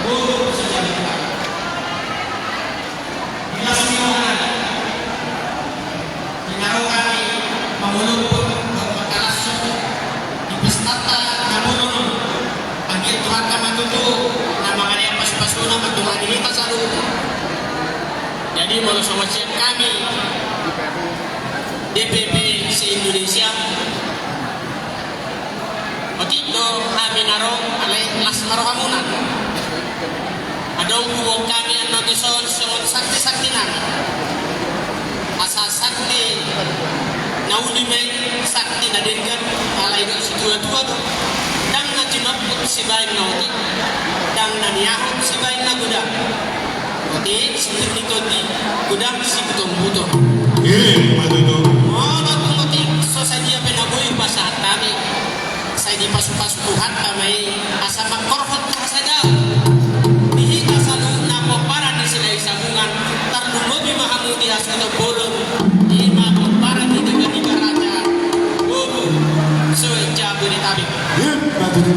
buruk saja kita. Bila semua menaruh kami mengulur berkalasuk di pestata namun panggil Tuhan kami tutup nama kalian pas-pasuna matulah diri tak selalu. Jadi mau sama kami DPP se-Indonesia Otito kami naro alay las marohamunan adong kubong kami ang notison sunod sakti-sakti namin asa sakti nauli may sakti na dingan alay doon si tua-tua dang na tinapot si bayan na oti dang na niyahot si bayan na gudang oti sinir nito di gudang si butong-butong matuto natong oti so sa dia penabuyo pa sa kami sa di pasuk-pasuk Tuhan kami asa magkorhot ka saja dihi asalo na mo para di sila isabungan tardulobi mahamudi asa na bolon di para di tiga raja so jago di tabi matuto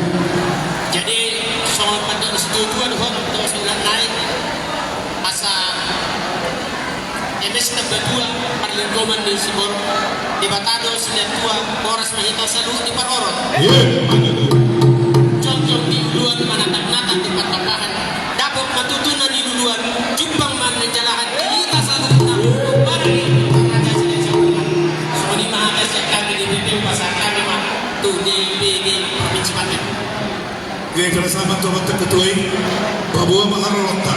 jadi soal pada setujuan hot terus naik asa MS kedua parlemen di Sibor di Batado sila tua Boras Mahito Salu di Parorot matuto Jong-jong di duluan manatang-natang di patapahan dapat matutunan di duluan jumpang man menjalahan kita selalu tenang para di raja sila sebulan semua di mahal saya kami di BP pasar kami mah tuh di Provinsi Banten Dia kerasama tomat ketuai Babua Maharolota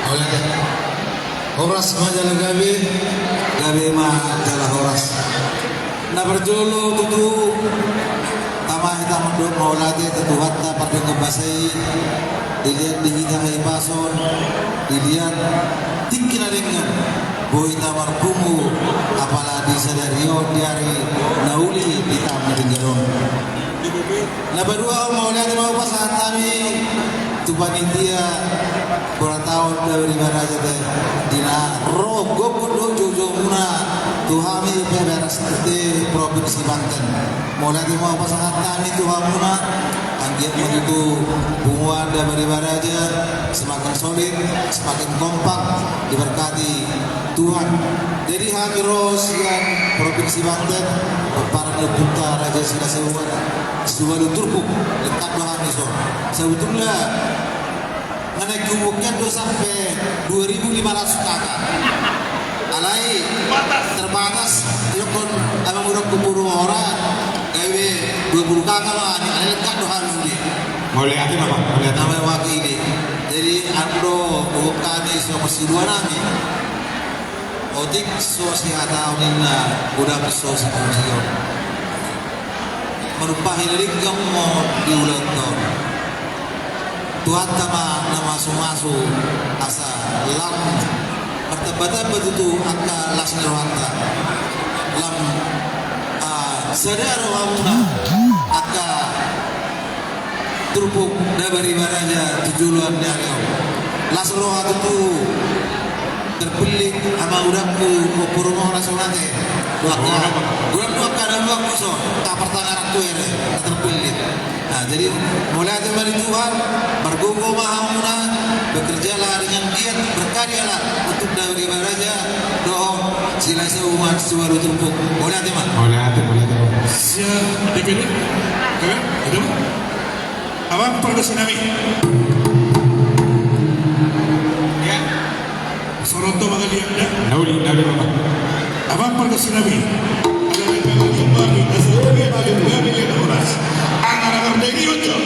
oleh Horas majalah gabi majalah Horas na berjolo tutu tamah hitam dua maulati tetuhat ta pada ngebasai dilihat di hidang pason dilihat tinggi dengan boy tamar kumu apalagi sadario diari nauli di tamu tinggalon na berdua maulati mau pasangan kami tu panitia kurang tahun dari mana aja teh dina rogo kudu jojo muna tuhami beberas di provinsi Banten mulai di mau pasangan kami tuhamuna anggiat menuju bunguan dari mana aja semakin solid semakin kompak diberkati Tuhan jadi hakiros yang provinsi Banten para lebuta Raja Sila Sewa Turku lekat dohani so sebetulnya naik gubuknya tuh sampai 2.500 kakak alai terbatas ilokon abang udah kuburu orang gawe 20 kakak lah ini alai lekat doh harus ini boleh hati apa boleh hati namanya wakil ini jadi aku gubuk kami sama si dua nami otik sosi hatau nina udah sosi kusion merupakan lirik kamu di ulang tahun Tuhan tama nama sumasu asa lam pertebatan betutu angka lasnya rohanta lam sadar rohamuna angka turpuk dari baraja tujuluan dari las roha itu terpilih ama udangku puruma orang sonate dua kadang dua kuso tak pertangaran tuh ini terpilih nah jadi mulai dari Tuhan bergumul mahamuna bekerjalah dengan giat berkaryalah untuk dari baraja doa sila seumat suara terpuk boleh hati mah boleh hati siap dipilih kan itu abang perlu sinami ya Soronto Magalianda nauli bapak abang perlu sinami ada lagi bagi asal bagi Horas anak-anak dari Yojo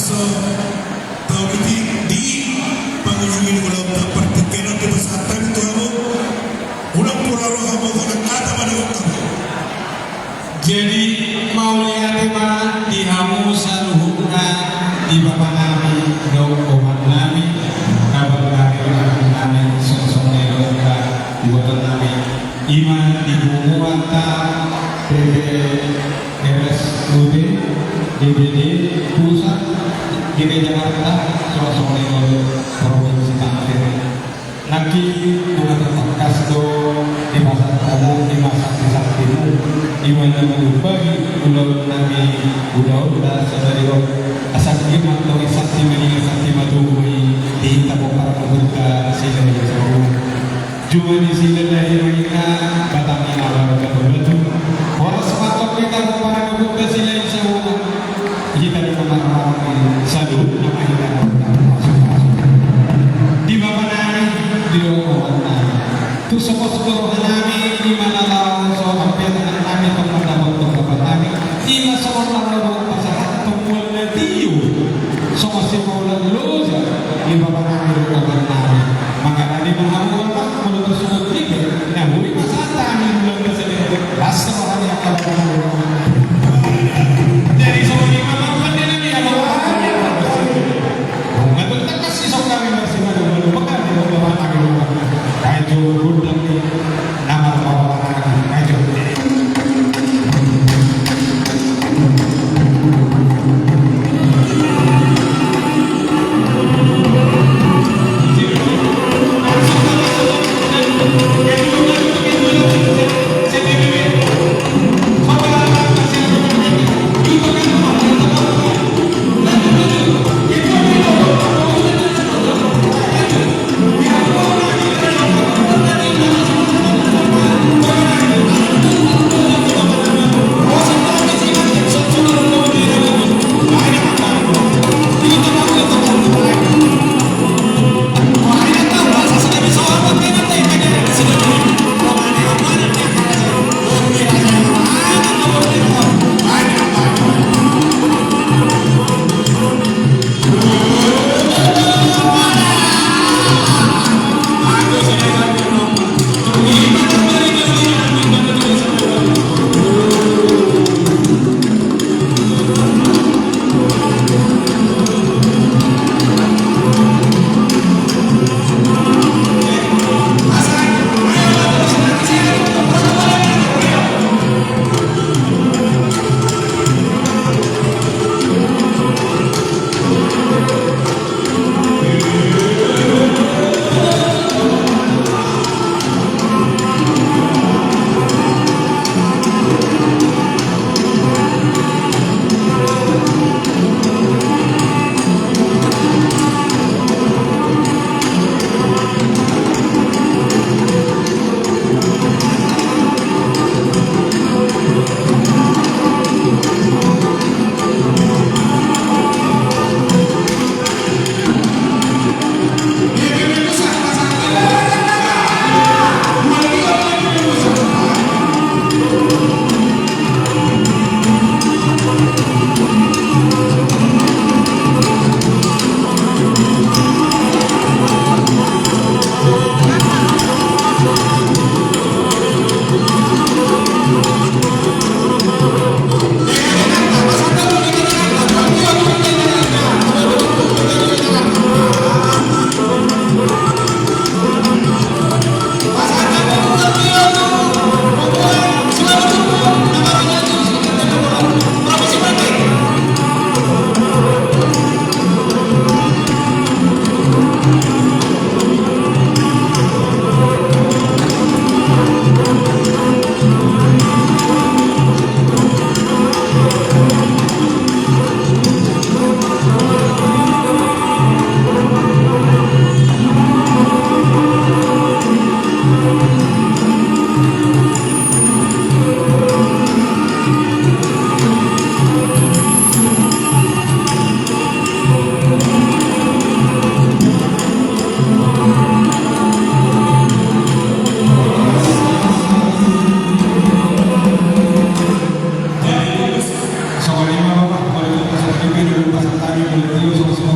so tahu di pengunjungi ulang pertikiran di pesantren itu kamu ulang pulau kamu ulang kata pada kamu. Jadi mau lihat mana di hamu saluhuna di bapak nami dong omat nami kabar nami sosok neloka buat nami iman di bumuanta RSUD DBD pusat DKI Jakarta sosok neloka provinsi Banten lagi mengatur kasdo di masa umum di masa timur di mana mengubah ulang nami udah sadari asal lima atau sakti meninggal sakti matubui di tamu para pemuda sila jauh juga di sini lahir mereka batangnya awal betul orang sepatut kita para pemuda sila jauh kita di kamar sadu nama kita di bawah nami di bawah nami tu sokos-sokos nami di mana lawan so hampir nami teman-teman untuk nami di masa orang pasangan tumbuh nanti so masih mau loja di bawah nami di bawah nami maka tadi mengamu apa menurut tersebut tiga nah bumi pasangan kami belum bisa rasa orang yang akan jadi semua ini memang pandai nabi Allah betul tak kasih sok kami bersih pada belum pekan di bawah nami kayu gudang tadi mulai